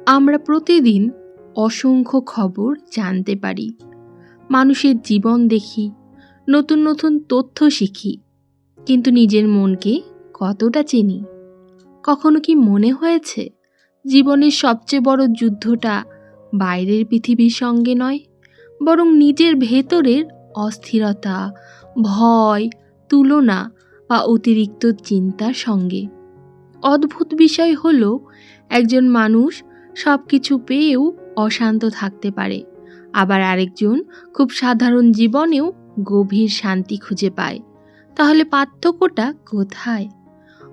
আমরা প্রতিদিন অসংখ্য খবর জানতে পারি, মানুষের জীবন দেখি, নতুন নতুন তথ্য শিখি, কিন্তু নিজের মনকে কতটা চিনি? কখনো কি মনে হয়েছে জীবনের সবচেয়ে বড় যুদ্ধটা বাইরের পৃথিবীর সঙ্গে নয়, বরং নিজের ভেতরের অস্থিরতা, ভয়, তুলনা বা অতিরিক্ত চিন্তার সঙ্গে? অদ্ভুত বিষয় হলো, একজন মানুষ সব কিছু পেয়েও অশান্ত থাকতে পারে, আবার আরেকজন খুব সাধারণ জীবনেও গভীর শান্তি খুঁজে পায়। তাহলে পার্থক্যটা কোথায়?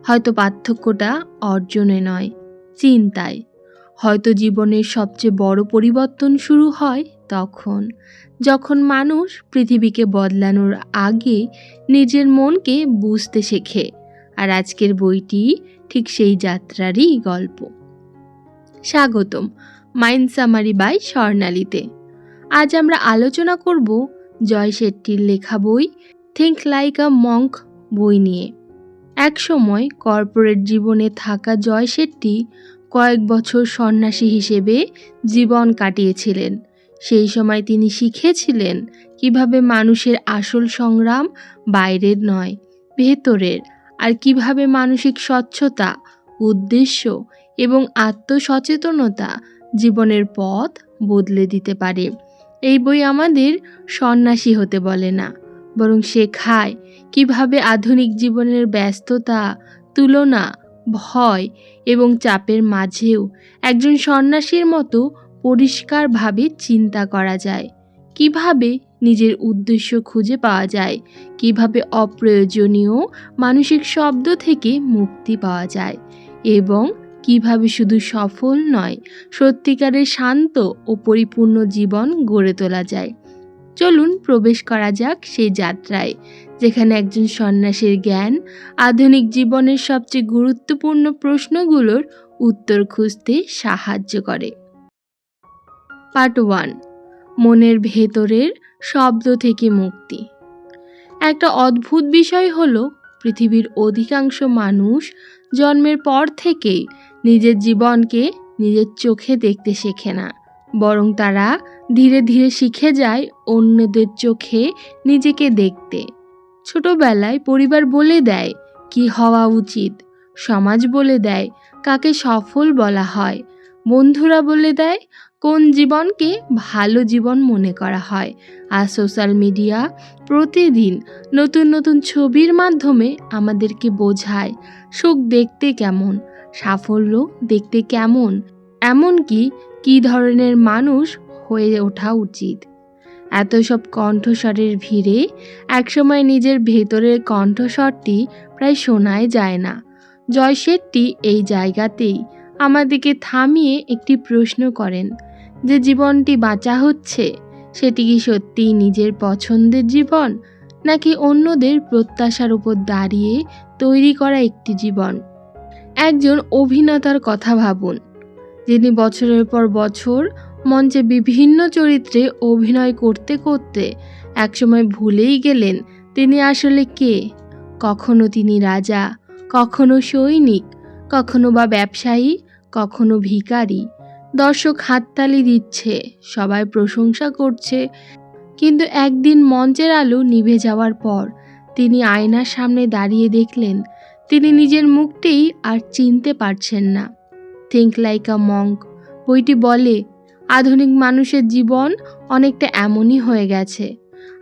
হয়তো পার্থক্যটা অর্জনে নয়, চিন্তায়। হয়তো জীবনের সবচেয়ে বড় পরিবর্তন শুরু হয় তখন, যখন মানুষ পৃথিবীকে বদলানোর আগে নিজের মনকে বুঝতে শেখে। আর আজকের বইটি ঠিক সেই যাত্রারই গল্প। স্বাগতম মাইন্ড সামারি বাই স্বর্ণালীতে। আজ আমরা আলোচনা করব জয় শেট্টির লেখা বই থিঙ্ক লাইক আ মঙ্ক বই নিয়ে। একসময় কর্পোরেট জীবনে থাকা জয় শেট্টি কয়েক বছর সন্ন্যাসী হিসেবে জীবন কাটিয়েছিলেন। সেই সময় তিনি শিখেছিলেন কিভাবে মানুষের আসল সংগ্রাম বাইরের নয়, ভেতরের, আর কিভাবে মানসিক স্বচ্ছতা, উদ্দেশ্য এবং আত্মসচেতনতা জীবনের পথ বদলে দিতে পারে। এই বই আমাদের সন্ন্যাসী হতে বলে না, বরং শেখায় কিভাবে আধুনিক জীবনের ব্যস্ততা, তুলনা, ভয় এবং চাপের মাঝেও একজন সন্ন্যাসীর মতো পরিষ্কারভাবে চিন্তা করা যায়, কিভাবে নিজের উদ্দেশ্য খুঁজে পাওয়া যায়, কিভাবে অপ্রয়োজনীয় মানসিক শব্দ থেকে মুক্তি পাওয়া যায়, এবং কিভাবে শুধু সফল নয়, সত্যিকারের শান্ত ও পরিপূর্ণ জীবন গড়ে তোলা যায়। চলুন প্রবেশ করা যাক সেই যাত্রায়, যেখানে একজন সন্ন্যাসীর জ্ঞান আধুনিক জীবনের সবচেয়ে গুরুত্বপূর্ণ প্রশ্নগুলোর উত্তর খুঁজতে সাহায্য করে। পার্ট 1, মনের ভেতরের শব্দ থেকে মুক্তি। একটা অদ্ভুত বিষয় হলো, পৃথিবীর অধিকাংশ মানুষ জন্মের পর থেকেই নিজের জীবনকে নিজের চোখে দেখতে শেখে না, বরং তারা ধীরে ধীরে শিখে যায় অন্যদের চোখে নিজেকে দেখতে। ছোটবেলায় পরিবার বলে দেয় কি হওয়া উচিত, সমাজ বলে দেয় কাকে সফল বলা হয়, বন্ধুরা বলে দেয় কোন জীবনকে ভালো জীবন মনে করা হয়, আর সোশ্যাল মিডিয়া প্রতিদিন নতুন নতুন ছবির মাধ্যমে আমাদেরকে বোঝায় সুখ দেখতে কেমন, সাফল্য দেখতে কেমন, এমনকি কী ধরনের মানুষ হয়ে ওঠা উচিত। এত সব কণ্ঠস্বরের ভিড়ে একসময় নিজের ভেতরের কণ্ঠস্বরটি প্রায় শোনাই যায় না। জয় শেট্টি এই জায়গাতেই আমাদেরকে থামিয়ে একটি প্রশ্ন করেন, যে জীবনটি বাঁচা হচ্ছে সেটি কি সত্যিই নিজের পছন্দের জীবন, নাকি অন্যদের প্রত্যাশার উপর দাঁড়িয়ে তৈরি করা একটি জীবন? একজন অভিনেতার কথা ভাবুন, যিনি বছরের পর বছর মঞ্চে বিভিন্ন চরিত্রে অভিনয় করতে করতে একসময় ভুলেই গেলেন তিনি আসলে কে। কখনো তিনি রাজা, কখনো সৈনিক, কখনো বা ব্যবসায়ী, কখনো ভিখারি। দর্শক হাততালি দিচ্ছে, সবাই প্রশংসা করছে, কিন্তু একদিন মঞ্চের আলো নিভে যাওয়ার পর তিনি আয়নার সামনে দাঁড়িয়ে দেখলেন তিনি নিজের মুখটিই আর চিনতে পারছেন না। থিঙ্ক লাইক আ মঙ্ক বইটি বলে, আধুনিক মানুষের জীবন অনেকটা এমনই হয়ে গেছে।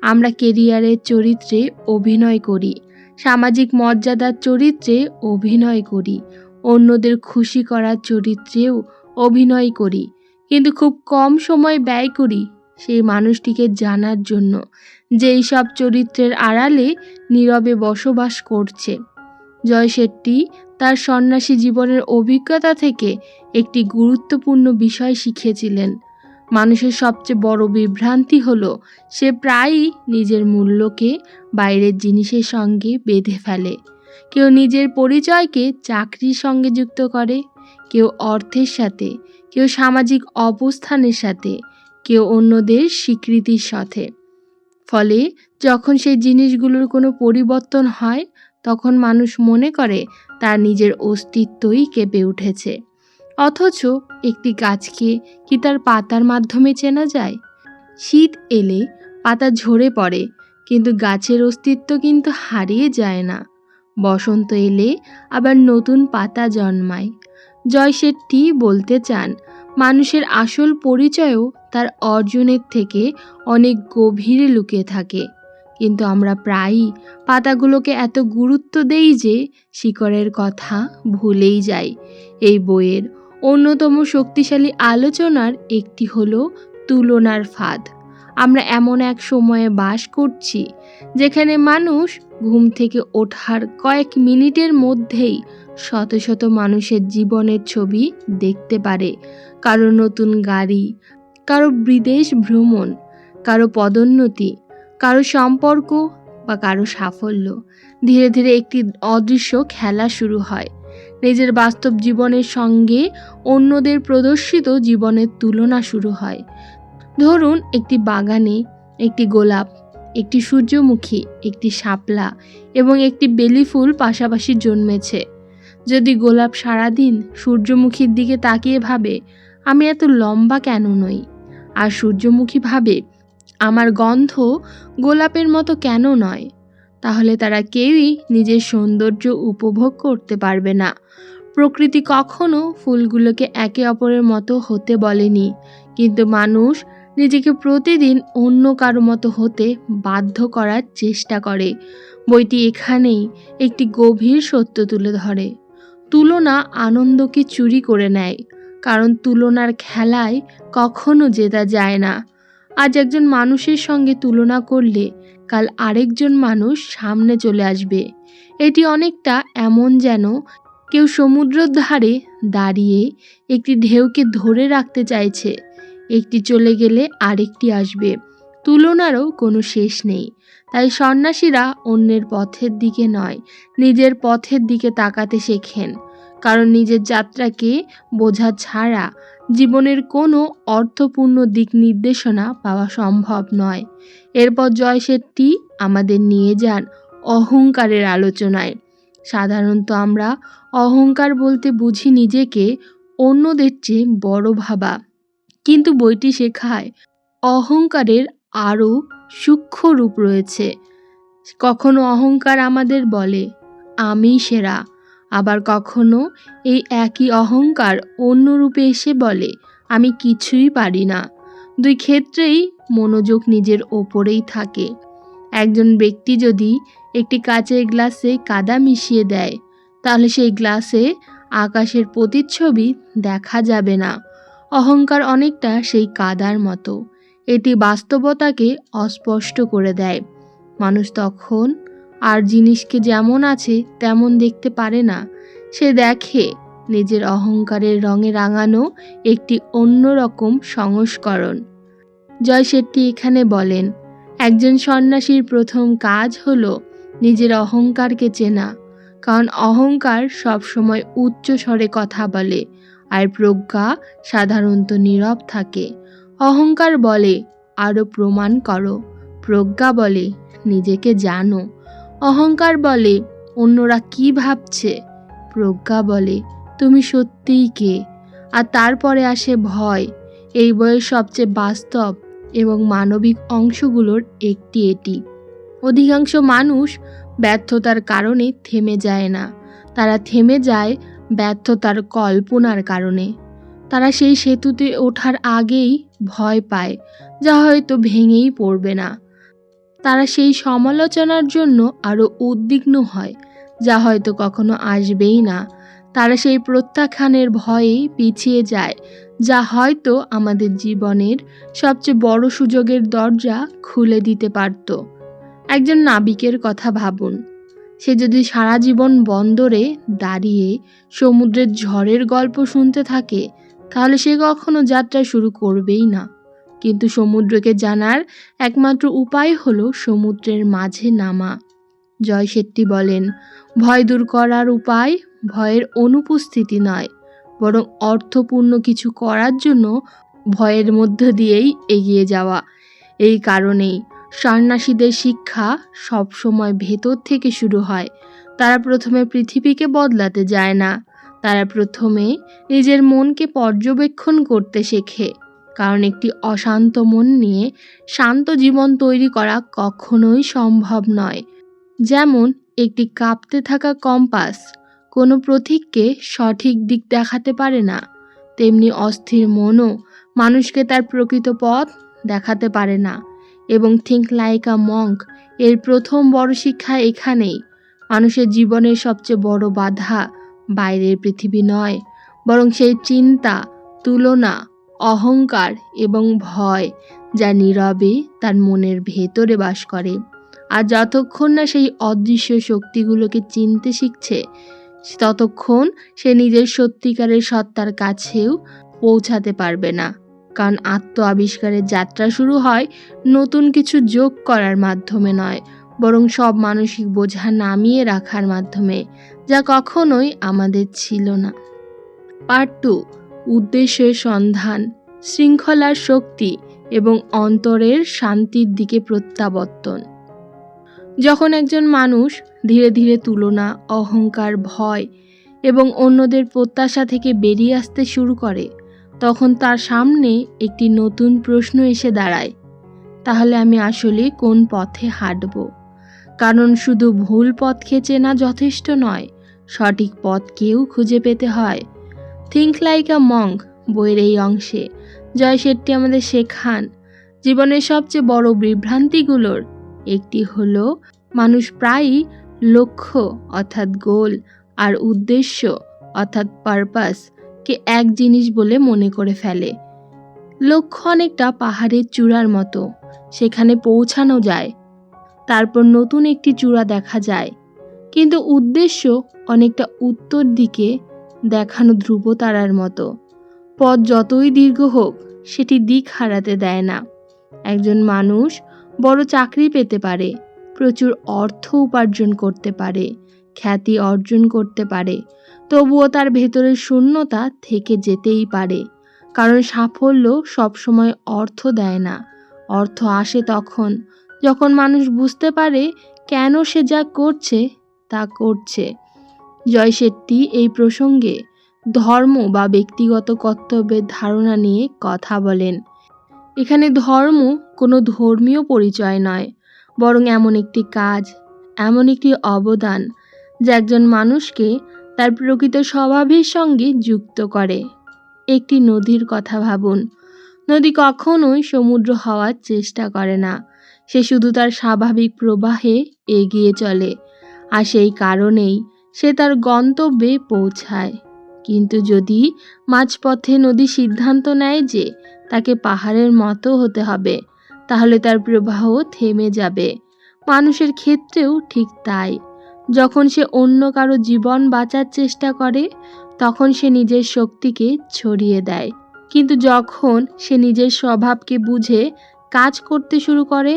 আমরা কেরিয়ারের চরিত্রে অভিনয় করি, সামাজিক মর্যাদার চরিত্রে অভিনয় করি, অন্যদের খুশি করার চরিত্রেও অভিনয় করি, কিন্তু খুব কম সময় ব্যয় করি সেই মানুষটিকে জানার জন্য যে এই সব চরিত্রের আড়ালে নীরবে বসবাস করছে। জয় শেট্টি তার সন্ন্যাসী জীবনের অভিজ্ঞতা থেকে একটি গুরুত্বপূর্ণ বিষয় শিখেছিলেন। মানুষের সবচেয়ে বড় বিভ্রান্তি হলো সে প্রায়ই নিজের মূল্যকে বাইরের জিনিসের সঙ্গে বেঁধে ফেলে। কেউ নিজের পরিচয়কে চাকরির সঙ্গে যুক্ত করে, কেউ অর্থের সাথে, কেউ সামাজিক অবস্থানের সাথে, কেউ অন্যদের স্বীকৃতির সাথে। ফলে যখন সেই জিনিসগুলোর কোনো পরিবর্তন হয়, তখন মানুষ মনে করে তার নিজের অস্তিত্বই কেঁপে উঠেছে। অথচ একটি গাছকে কি তার পাতার মাধ্যমে চেনা যায়? শীত এলে পাতা ঝরে পড়ে, কিন্তু গাছের অস্তিত্ব কিন্তু হারিয়ে যায় না। বসন্ত এলে আবার নতুন পাতা জন্মায়। জয় শেট্টি বলতে চান, মানুষের আসল পরিচয়ও তার অর্জনের থেকে অনেক গভীরে লুকিয়ে থাকে। কিন্তু আমরা প্রায়ই পাতাগুলোকে এত গুরুত্ব দেই যে শিকড়ের কথা ভুলেই যাই। এই বইয়ের অন্যতম শক্তিশালী আলোচনার একটি হলো তুলনার ফাঁদ। আমরা এমন এক সময়ে বাস করছি যেখানে মানুষ ঘুম থেকে ওঠার কয়েক মিনিটের মধ্যেই শত শত মানুষের জীবনের ছবি দেখতে পারে। কারো নতুন গাড়ি, কারো বিদেশ ভ্রমণ, কারো পদোন্নতি, কারো সম্পর্ক বা কারো সাফল্য। ধীরে ধীরে একটি অদৃশ্য খেলা শুরু হয়। নিজের বাস্তব জীবনের সঙ্গে অন্যদের প্রদর্শিত জীবনের তুলনা শুরু হয়। ধরুন, একটি বাগানে একটি গোলাপ, একটি সূর্যমুখী, একটি শাপলা এবং একটি বেলি ফুল পাশাপাশি জন্মেছে। যদি গোলাপ সারাদিন সূর্যমুখীর দিকে তাকিয়ে ভাবে, আমি এত লম্বা কেন নই? আর সূর্যমুখী ভাবে, আমার গন্ধ গোলাপের মতো কেন নয়? তাহলে তারা কেউই নিজের সৌন্দর্য উপভোগ করতে পারবে না। প্রকৃতি কখনো ফুলগুলোকে একে অপরের মতো হতে বলেনি, কিন্তু মানুষ নিজেকে প্রতিদিন অন্য কারো মতো হতে বাধ্য করার চেষ্টা করে। বইটি এখানেই একটি গভীর সত্য তুলে ধরে। তুলনা আনন্দকে চুরি করে নেয়, কারণ তুলনার খেলায় কখনো জেতা যায় না। আজ একজন মানুষের সঙ্গে তুলনা করলে কাল আরেকজন মানুষ সামনে চলে আসবে। এটি অনেকটা এমন যেন কেউ সমুদ্রের ধারে দাঁড়িয়ে একটি ঢেউকে ধরে রাখতে চাইছে। একটি চলে গেলে আরেকটি আসবে। তুলনারও কোনো শেষ নেই। তাই সন্ন্যাসীরা অন্যের পথের দিকে নয়, নিজের পথের দিকে তাকাতে শেখেন। কারণ নিজের যাত্রাকে বোঝা ছাড়া জীবনের কোনো অর্থপূর্ণ দিক নির্দেশনা পাওয়া সম্ভব নয়। এরপর জয় শেট্টি আমাদের নিয়ে যান অহংকারের আলোচনায়। সাধারণত আমরা অহংকার বলতে বুঝি নিজেকে অন্যদের চেয়ে বড় ভাবা, কিন্তু বইটি শেখায় অহংকারের আরও সূক্ষ্ম রূপ রয়েছে। কখনো অহংকার আমাদের বলে আমি সেরা, আবার কখনো এই একই অহংকার অন্য রূপে এসে বলে আমি কিছুই পারি না। দুই ক্ষেত্রেই মনোযোগ নিজের ওপরেই থাকে। একজন ব্যক্তি যদি একটি কাচের গ্লাসে কাদা মিশিয়ে দেয়, তাহলে সেই গ্লাসে আকাশের প্রতিচ্ছবি দেখা যাবে না। অহংকার অনেকটা সেই কাদার মতো, এটি বাস্তবতাকে অস্পষ্ট করে দেয়। মানুষ তখন আর জিনিসকে যেমন আছে তেমন দেখতে পারে না। সে দেখে নিজের অহংকারের রঙে রাঙানো একটি অন্যরকম সংস্করণ। জয় শেট্টি এখানে বলেন, একজন সন্ন্যাসীর প্রথম কাজ হলো নিজের অহংকারকে চেনা। কারণ অহংকার সবসময় উচ্চ স্বরে কথা বলে, আর প্রজ্ঞা সাধারণত নীরব থাকে। অহংকার বলে আরও প্রমাণ করো, প্রজ্ঞা বলে নিজেকে জানো। অহংকার বলে অন্যরা কি ভাবছে, প্রজ্ঞা বলে তুমি সত্যিই কে। আর তারপরে আসে ভয়, এই বইয়ের সবচেয়ে বাস্তব এবং মানবিক অংশগুলোর একটি এটি। অধিকাংশ মানুষ ব্যর্থতার কারণে থেমে যায় না, তারা থেমে যায় ব্যর্থতার কল্পনার কারণে। তারা সেই সেতুতে ওঠার আগেই ভয় পায় যা হয়তো ভেঙেই পড়বে না। তারা সেই সমালোচনার জন্য আরও উদ্বিগ্ন হয় যা হয়তো কখনো আসবেই না। তারা সেই প্রত্যাখ্যানের ভয়ে পিছিয়ে যায় যা হয়তো আমাদের জীবনের সবচেয়ে বড় সুযোগের দরজা খুলে দিতে পারত। একজন নাবিকের কথা ভাবুন। সে যদি সারা জীবন বন্দরে দাঁড়িয়ে সমুদ্রের ঝড়ের গল্প শুনতে থাকে, তাহলে সে কখনো যাত্রা শুরু করবেই না। কিন্তু সমুদ্রকে জানার একমাত্র উপায় হলো সমুদ্রের মাঝে নামা। জয় শেট্টি বলেন, ভয় দূর করার উপায় ভয়ের অনুপস্থিতি নয়, বরং অর্থপূর্ণ কিছু করার জন্য ভয়ের মধ্য দিয়েই এগিয়ে যাওয়া। এই কারণেই সন্ন্যাসীদের শিক্ষা সবসময় ভেতর থেকে শুরু হয়। তারা প্রথমে পৃথিবীকে বদলাতে যায় না, তারা প্রথমে নিজের মনকে পর্যবেক্ষণ করতে শেখে, কারণ একটি অশান্ত মন নিয়ে শান্ত জীবন তৈরি করা কখনোই সম্ভব নয়। যেমন একটি কাঁপতে থাকা কম্পাস কোনো প্রতীককে সঠিক দিক দেখাতে পারে না, তেমনি অস্থির মনও মানুষকে তার প্রকৃত পথ দেখাতে পারে না। এবং থিঙ্ক লাইক আ মঙ্ক এর প্রথম বড় শিক্ষা এখানেই। মানুষের জীবনের সবচেয়ে বড় বাধা বাইরের পৃথিবী নয়, বরং সেই চিন্তা, তুলনা, অহংকার এবং ভয় যা নীরবে তার মনের ভেতরে বাস করে। আর যতক্ষণ না সেই অদৃশ্য শক্তিগুলোকে চিনতে শিখছে, ততক্ষণ সে নিজের সত্যিকারের সত্তার কাছেও পৌঁছাতে পারবে না। কারণ আত্ম আবিষ্কারের যাত্রা শুরু হয় নতুন কিছু যোগ করার মাধ্যমে নয়, বরং সব মানসিক বোঝা নামিয়ে রাখার মাধ্যমে, যা কখনোই আমাদের ছিল না। পার্ট 2, উদ্দেশ্যের সন্ধান, শৃঙ্খলার শক্তি এবং অন্তরের শান্তির দিকে প্রত্যাবর্তন। যখন একজন মানুষ ধীরে ধীরে তুলনা, অহংকার, ভয় এবং অন্যদের প্রত্যাশা থেকে বেরিয়ে আসতে শুরু করে, তখন তার সামনে একটি নতুন প্রশ্ন এসে দাঁড়ায়, তাহলে আমি আসলে কোন পথে হাঁটব? কারণ শুধু ভুল পথকে চেনা যথেষ্ট নয়, সঠিক পথকেও খুঁজে পেতে হয়। থিঙ্ক লাইক আ মঙ্ক বইয়ের এই অংশে জয় শেট্টি আমাদের শেখান, জীবনের সবচেয়ে বড় বিভ্রান্তিগুলোর একটি হলো মানুষ প্রায়ই লক্ষ্য অর্থাৎ গোল আর উদ্দেশ্য অর্থাৎ পারপাস কে এক জিনিস বলে মনে করে ফেলে। লক্ষ্য অনেকটা পাহাড়ের চূড়ার মতো, সেখানে পৌঁছানো যায়, তারপর নতুন একটি চূড়া দেখা যায়। কিন্তু উদ্দেশ্য অনেকটা উত্তর দিকে দেখানো ধ্রুবতারার মতো, পথ যতই দীর্ঘ হোক সেটি দিক হারাতে দেয় না। একজন মানুষ বড় চাকরি পেতে পারে, প্রচুর অর্থ উপার্জন করতে পারে, খ্যাতি অর্জন করতে পারে, তবুও তার ভেতরের শূন্যতা থেকে যেতেই পারে। কারণ সাফল্য সবসময় অর্থ দেয় না, অর্থ আসে তখন যখন মানুষ বুঝতে পারে কেন সে যা করছে তা করছে। জয় শেট্টি এই প্রসঙ্গে ধর্ম বা ব্যক্তিগত কর্তব্যের ধারণা নিয়ে কথা বলেন। এখানে ধর্ম কোনো ধর্মীয় পরিচয় নয়, বরং এমন একটি কাজ, এমন একটি অবদান যা একজন মানুষকে তার প্রকৃত স্বভাবের সঙ্গে যুক্ত করে। একটি নদীর কথা ভাবুন। নদী কখনোই সমুদ্র হওয়ার চেষ্টা করে না, সে শুধু তার স্বাভাবিক প্রবাহে এগিয়ে চলে, আর সেই কারণেই সে তার গন্তব্যে পৌঁছায়। কিন্তু যদি মাঝপথে নদী সিদ্ধান্ত নেয় যে তাকে পাহাড়ের মতো হতে হবে, তাহলে তার প্রবাহ থেমে যাবে। মানুষের ক্ষেত্রেও ঠিক তাই। যখন সে অন্য কারো জীবন বাঁচার চেষ্টা করে, তখন সে নিজের শক্তিকে ছড়িয়ে দেয়, কিন্তু যখন সে নিজের স্বভাবকে বুঝে কাজ করতে শুরু করে,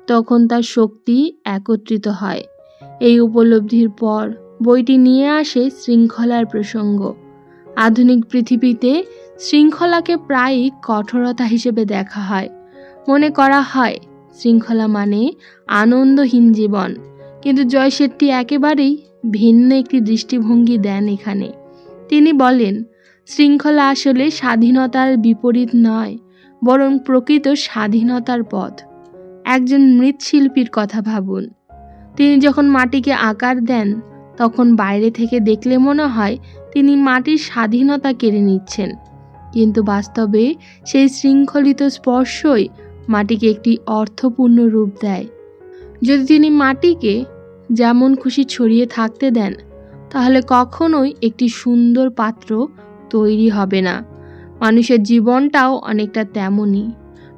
তখন তার শক্তি একত্রিত হয়। এই উপলব্ধির পর বইটি নিয়ে আসে শৃঙ্খলার প্রসঙ্গ। আধুনিক পৃথিবীতে শৃঙ্খলাকে প্রায়ই কঠোরতা হিসেবে দেখা হয়। মনে করা হয় শৃঙ্খলা মানে আনন্দহীন জীবন, কিন্তু জয় শেট্টি একেবারেই ভিন্ন একটি দৃষ্টিভঙ্গি দেন এখানে। তিনি বলেন, শৃঙ্খলা আসলে স্বাধীনতার বিপরীত নয়, বরং প্রকৃত স্বাধীনতার পথ। একজন মৃৎশিল্পীর কথা ভাবুন। তিনি যখন মাটিকে আকার দেন, তখন বাইরে থেকে দেখলে মনে হয় তিনি মাটির স্বাধীনতা কেড়ে নিচ্ছেন, কিন্তু বাস্তবে সেই শৃঙ্খলিত স্পর্শই মাটিকে একটি অর্থপূর্ণ রূপ দেয়। যদি তিনি মাটিকে যেমন খুশি ছড়িয়ে থাকতে দেন, তাহলে কখনোই একটি সুন্দর পাত্র তৈরি হবে না। মানুষের জীবনটাও অনেকটা তেমনই।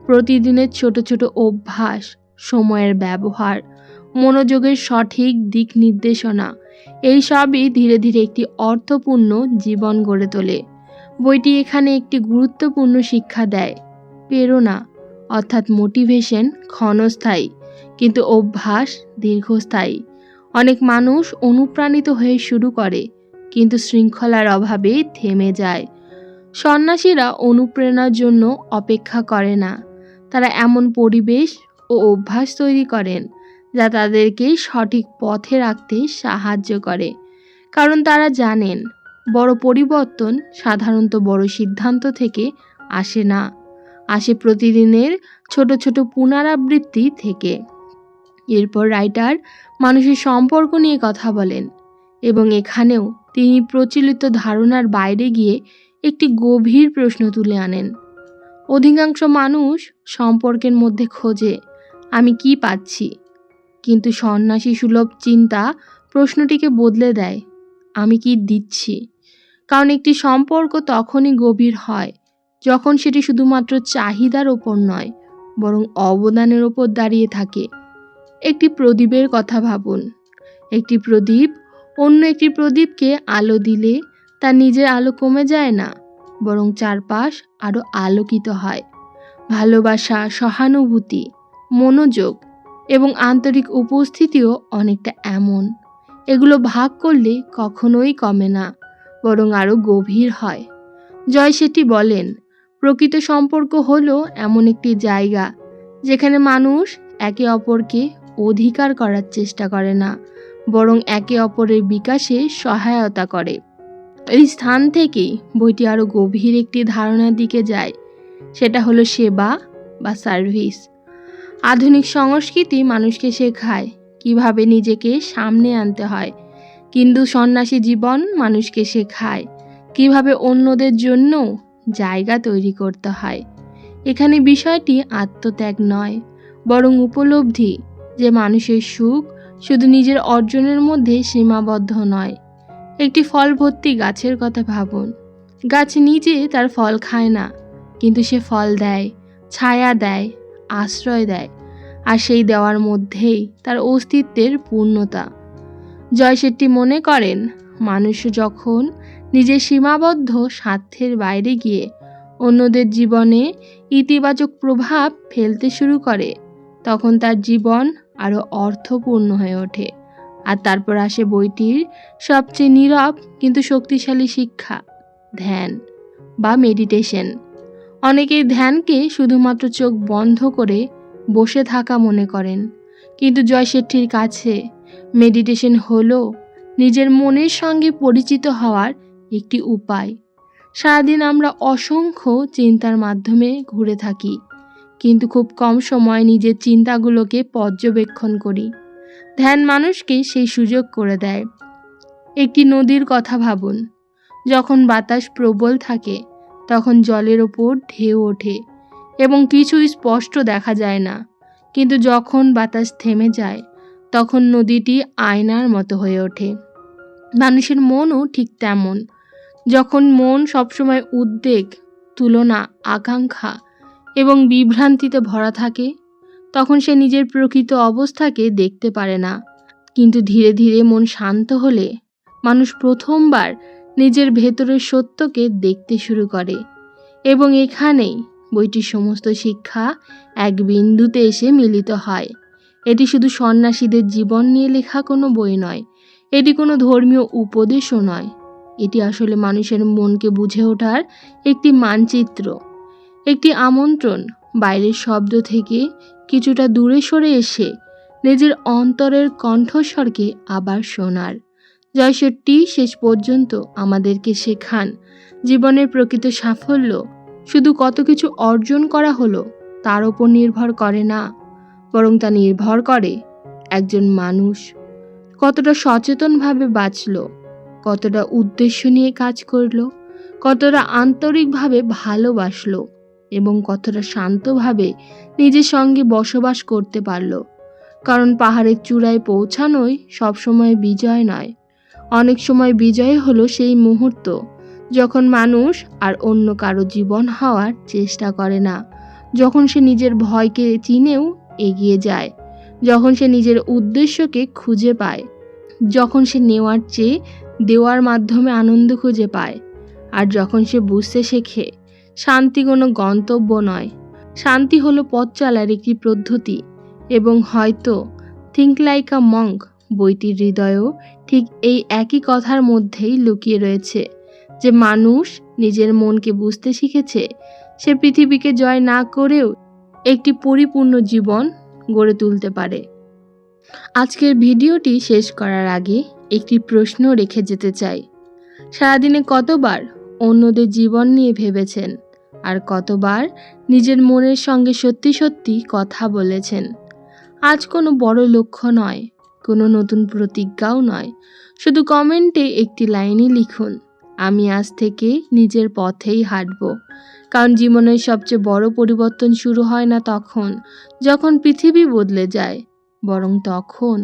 প্রতিদিনের ছোট ছোট অভ্যাস, সময়ের ব্যবহার, মনোযোগের সঠিক দিক নির্দেশনা, এই সবই ধীরে ধীরে একটি অর্থপূর্ণ জীবন গড়ে তোলে। বইটি এখানে একটি গুরুত্বপূর্ণ শিক্ষা দেয়। প্রেরণা অর্থাৎ মোটিভেশন ক্ষণস্থায়ী, কিন্তু অভ্যাস দীর্ঘস্থায়ী। অনেক মানুষ অনুপ্রাণিত হয়ে শুরু করে, কিন্তু শৃঙ্খলার অভাবে থেমে যায়। সন্ন্যাসীরা অনুপ্রেরণার জন্য অপেক্ষা করে না, তারা এমন পরিবেশ ও অভ্যাস তৈরি করেন যা তাদেরকে সঠিক পথে রাখতে সাহায্য করে। কারণ তারা জানেন বড় পরিবর্তন সাধারণত বড় সিদ্ধান্ত থেকে আসে না, আসে প্রতিদিনের ছোট ছোট পুনরাবৃত্তি থেকে। এরপর রাইটার মানুষের সম্পর্ক নিয়ে কথা বলেন এবং এখানেও তিনি প্রচলিত ধারণার বাইরে গিয়ে একটি গভীর প্রশ্ন তুলে আনেন। অধিকাংশ মানুষ সম্পর্কের মধ্যে খোঁজে আমি কি পাচ্ছি, কিন্তু সন্ন্যাসী সুলভ চিন্তা প্রশ্নটিকে বদলে দেয় আমি কি দিচ্ছি। কারণ একটি সম্পর্ক তখনই গভীর হয় যখন সেটি শুধুমাত্র চাহিদার ওপর নয়, বরং অবদানের ওপর দাঁড়িয়ে থাকে। একটি প্রদীপের কথা ভাবুন। একটি প্রদীপ অন্য একটি প্রদীপকে আলো দিলে তার নিজের আলো কমে যায় না, বরং চারপাশ আরও আলোকিত হয়। ভালোবাসা, সহানুভূতি, মনোযোগ এবং আন্তরিক উপস্থিতিও অনেকটা এমন। এগুলো ভাগ করলে কখনোই কমে না, বরং আরও গভীর হয়। জয় শেঠী বলেন, প্রকৃত সম্পর্ক হলো এমন একটি জায়গা যেখানে মানুষ একে অপরকে অধিকার করার চেষ্টা করে না, বরং একে অপরের বিকাশে সহায়তা করে। এই স্থান থেকেই বইটি আরও গভীর একটি ধারণার দিকে যায়, সেটা হলো সেবা বা সার্ভিস। আধুনিক সংস্কৃতি মানুষকে শেখায় কিভাবে নিজেকে সামনে আনতে হয়, কিন্তু সন্ন্যাসী জীবন মানুষকে শেখায় কিভাবে অন্যদের জন্য জায়গা তৈরি করতে হয়। এখানে বিষয়টি আত্মত্যাগ নয়, বরং উপলব্ধি যে মানুষের সুখ শুধু নিজের অর্জনের মধ্যে সীমাবদ্ধ নয়। একটি ফল ভর্তি গাছের কথা ভাবুন। গাছ নিজে তার ফল খায় না, কিন্তু সে ফল দেয়, ছায়া দেয়, আশ্রয় দেয়, আর সেই দেওয়ার মধ্যেই তার অস্তিত্বের পূর্ণতা। জয় শেঠী মনে করেন, মানুষ যখন নিজের সীমাবদ্ধ স্বার্থের বাইরে গিয়ে অন্যদের জীবনে ইতিবাচক প্রভাব ফেলতে শুরু করে, তখন তার জীবন আরও অর্থপূর্ণ হয়ে ওঠে। আর তারপর আসে বইটির সবচেয়ে নীরব কিন্তু শক্তিশালী শিক্ষা, ধ্যান বা মেডিটেশন। অনেকেই ধ্যানকে শুধুমাত্র চোখ বন্ধ করে বসে থাকা মনে করেন, কিন্তু জয় শেঠীর কাছে মেডিটেশন হলো নিজের মনের সঙ্গে পরিচিত হওয়ার একটি উপায়। সারাদিন আমরা অসংখ্য চিন্তার মাধ্যমে ঘুরে থাকি, কিন্তু খুব কম সময় নিজের চিন্তাগুলোকে পর্যবেক্ষণ করি। ধ্যান মানুষকে সেই সুযোগ করে দেয়। একটি নদীর কথা ভাবুন। যখন বাতাস প্রবল থাকে তখন জলের ওপর ঢেউ ওঠে এবং কিছুই স্পষ্ট দেখা যায় না, কিন্তু যখন বাতাস থেমে যায় তখন নদীটি আয়নার মতো হয়ে ওঠে। মানুষের মনও ঠিক তেমন। যখন মন সবসময় উদ্বেগ, তুলনা, আকাঙ্ক্ষা এবং বিভ্রান্তিতে ভরা থাকে, তখন সে নিজের প্রকৃত অবস্থাকে দেখতে পারে না। কিন্তু ধীরে ধীরে মন শান্ত হলে মানুষ প্রথমবার নিজের ভেতরের সত্যকে দেখতে শুরু করে। এবং এখানেই বইটির সমস্ত শিক্ষা এক বিন্দুতে এসে মিলিত হয়। এটি শুধু সন্ন্যাসীদের জীবন নিয়ে লেখা কোনো বই নয়, এটি কোনো ধর্মীয় উপদেশও নয়। এটি আসলে মানুষের মনকে বুঝে ওঠার একটি মানচিত্র, একটি আমন্ত্রণ বাইরের শব্দ থেকে কিছুটা দূরে সরে এসে নিজের অন্তরের কণ্ঠস্বরকে আবার শোনার। জয় শেঠী শেষ পর্যন্ত আমাদেরকে শেখান, জীবনের প্রকৃত সাফল্য শুধু কত কিছু অর্জন করা হলো তার ওপর নির্ভর করে না, বরং তা নির্ভর করে একজন মানুষ কতটা সচেতনভাবে বাঁচল, কতটা উদ্দেশ্য নিয়ে কাজ করলো, কতটা আন্তরিকভাবে ভালোবাসলো এবং কতটা শান্তভাবে নিজের সঙ্গে বসবাস করতে পারলো। কারণ পাহাড়ের চূড়ায় পৌঁছানোই সবসময় বিজয় নয়। অনেক সময় বিজয় হলো সেই মুহূর্ত যখন মানুষ আর অন্য কারো জীবন হওয়ার চেষ্টা করে না, যখন সে নিজের ভয়কে চিনেও এগিয়ে যায়, যখন সে নিজের উদ্দেশ্যকে খুঁজে পায়, যখন সে নেওয়ার চেয়ে দেওয়ার মাধ্যমে আনন্দ খুঁজে পায়, আর যখন সে বুঝতে শেখে শান্তি কোনো গন্তব্য নয়, শান্তি হলো পথ চলার একটি পদ্ধতি। এবং হয়তো থিঙ্ক লাইক আ মঙ্ক বইটির হৃদয়েও ঠিক এই একই কথার মধ্যেই লুকিয়ে রয়েছে, যে মানুষ নিজের মনকে বুঝতে শিখেছে, সে পৃথিবীকে জয় না করেও একটি পরিপূর্ণ জীবন গড়ে তুলতে পারে। আজকের ভিডিওটি শেষ করার আগে একটি প্রশ্ন রেখে যেতে চাই। সারাদিনে কতবার অন্যদের জীবন নিয়ে ভেবেছেন, আর কতবার নিজের মনের সঙ্গে সত্যি সত্যি কথা বলেছেন? আজ কোনো বড় লক্ষ্য নয়, কোনো নতুন প্রতিজ্ঞাও নয়, শুধু কমেন্টে একটি লাইনই লিখুন, আমি আজ থেকে নিজের পথেই হাঁটব। কারণ জীবনের সবচেয়ে বড় পরিবর্তন শুরু হয় না তখন যখন পৃথিবী বদলে যায়, বরং তখন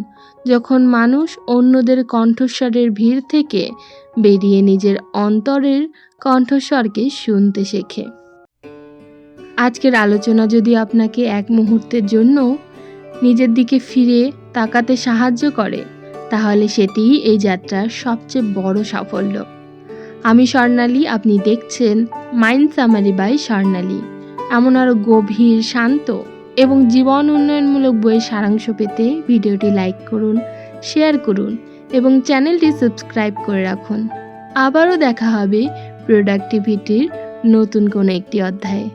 যখন মানুষ অন্যদের কণ্ঠস্বরের ভিড় থেকে বেরিয়ে নিজের অন্তরের কণ্ঠস্বরকে শুনতে শেখে। আজকের আলোচনা যদি আপনাকে এক মুহূর্তের জন্য নিজের দিকে ফিরে তাকাতে সাহায্য করে, তাহলে সেটিই এই যাত্রার সবচেয়ে বড় সাফল্য। আমি স্বর্ণালী, আপনি দেখছেন মাইন্ড সামারি বাই স্বর্ণালী। এমন আরও গভীর, শান্ত এবং জীবন উন্নয়নমূলক বইয়ের সারাংশ পেতে ভিডিওটি লাইক করুন, শেয়ার করুন এবং চ্যানেলটি সাবস্ক্রাইব করে রাখুন। আবারও দেখা হবে প্রোডাক্টিভিটির নতুন কোনো একটি অধ্যায়ে।